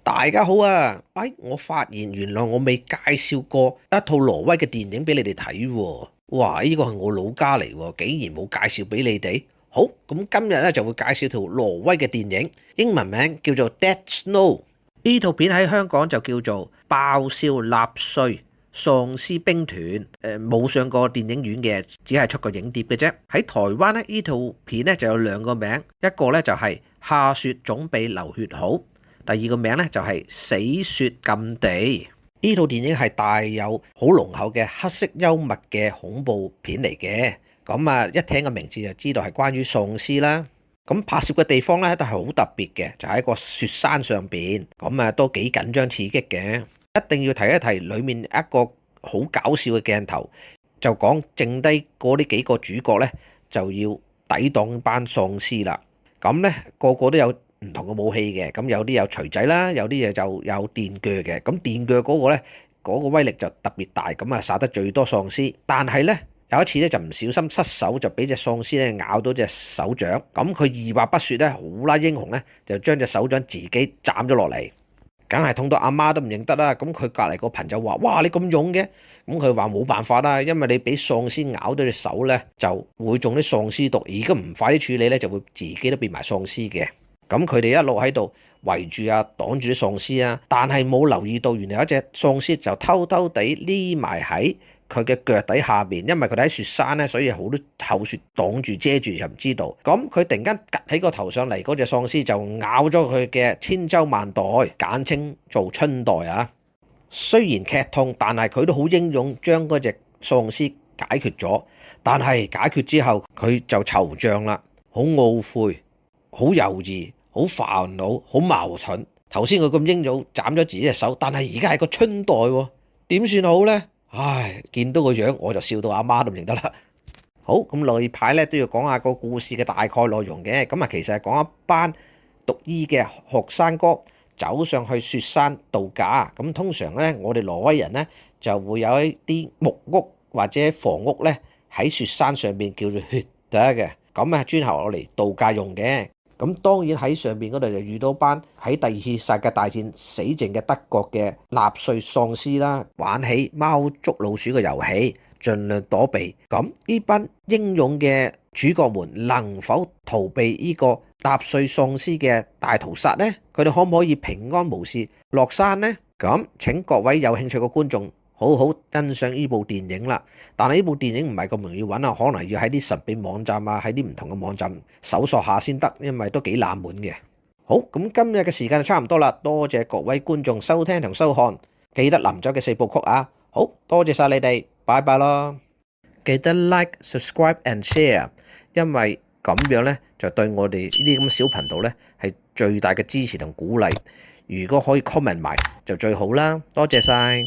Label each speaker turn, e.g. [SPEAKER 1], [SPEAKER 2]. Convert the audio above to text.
[SPEAKER 1] 大家好啊！我發現原來我未介紹過一套挪威嘅電影俾你哋睇喎。哇！呢個係我老家嚟喎，竟然冇介紹俾你哋。好，咁今日咧就會介紹條挪威嘅電影，英文名叫做《Dead Snow》。呢套片喺香港就叫做《爆笑納粹喪屍兵團》。冇上過電影院嘅，只係出過影碟嘅啫。喺台灣咧，呢套片咧就有兩個名，一個咧就係下雪總比流血好。第二個名咧就係死雪禁地。呢套電影係帶有好濃厚嘅黑色幽默嘅恐怖片嚟嘅。咁啊，一聽個名字就知道係關於喪屍啦。咁拍攝嘅地方咧都係好特別嘅，就喺個雪山上邊。咁啊都幾緊張刺激嘅。一定要提一提裡面一個好搞笑嘅鏡頭，就講剩低嗰啲幾個主角咧就要抵擋班喪屍啦。咁咧個個都有唔同嘅武器嘅，咁有啲有錘仔啦，有啲嘢就有電鋸嘅。咁電鋸嗰個咧，嗰個威力就特別大，咁啊殺得最多喪屍。但係咧有一次咧就唔小心失手，就俾隻喪屍咧咬到隻手掌。咁佢二話不說咧，好啦英雄咧就將隻手掌自己斬咗落嚟，梗係痛到阿媽都唔認得啦。咁佢隔離個朋友話：哇，你咁勇嘅？咁佢話冇辦法啦，因為你俾喪屍咬到隻手咧，就會中啲喪屍毒，而家唔快啲處理咧，就會自己都變埋喪屍嘅。咁佢哋一路喺度圍住啊，擋住啲喪屍啊，但係冇留意到原來有一隻喪屍就偷偷地匿埋喺佢嘅腳底下邊，因為佢哋喺雪山咧，所以好多厚雪擋住遮住就唔知道。咁佢突然間趌起個頭上嚟，嗰隻喪屍就咬咗佢嘅千秋萬代，簡稱做春代啊。雖然劇痛，但係佢都好英勇，將嗰隻喪屍解決咗。但係解決之後，佢就惆悵啦，好懊悔，好猶豫，好煩惱，好矛盾。頭先佢咁英勇斬咗自己隻手，但係而家係個春代喎，點算好呢？唉，見到個樣我就笑到阿媽都唔認得啦。好，咁例牌咧都要講下個故事嘅大概內容嘅。咁啊，其實係講一班讀醫嘅學生哥走上去雪山度假。咁通常咧，我哋挪威人咧就會有一啲木屋或者房屋咧喺雪山上邊叫做血嘅。咁啊，專係攞嚟度假用嘅。咁當然喺上邊嗰度就遇到班喺第二次世界大戰死剩嘅德國嘅納粹喪屍啦，玩起貓捉老鼠嘅遊戲，盡量躲避。咁呢班英勇嘅主角們能否逃避呢個納粹喪屍嘅大屠殺呢？佢哋可唔可以平安無事落山呢？咁請各位有興趣嘅觀眾好好欣賞呢部電影啦。但係呢部電影唔係咁容易揾啊，可能要喺啲神秘網站啊，喺啲唔同嘅網站搜索下先得，因為都幾冷門嘅。好，咁今日嘅時間就差唔多啦，多謝各位觀眾收聽同收看，記得臨走嘅4部曲啊！好多謝晒你哋，拜拜咯！記得 like、subscribe and share， 因為咁樣呢就對我哋呢啲咁小頻道呢係最大嘅支持同鼓勵。如果可以 comment 埋就最好啦，多謝晒。